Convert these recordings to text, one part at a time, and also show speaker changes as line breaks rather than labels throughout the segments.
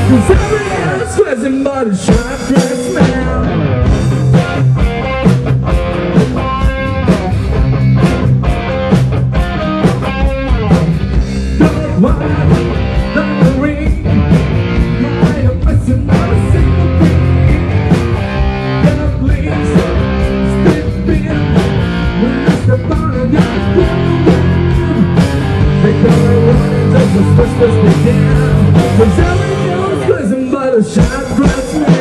Cause everything else wasn't but a sharp dress man. Don't want the ring, I am missing not a single thing. God please, step in, when I step on your phone. They call it one, that's the first began. Cause everything else wasn't but a sharp dress man.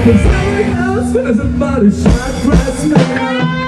Cause everything else was about a sharp dress man.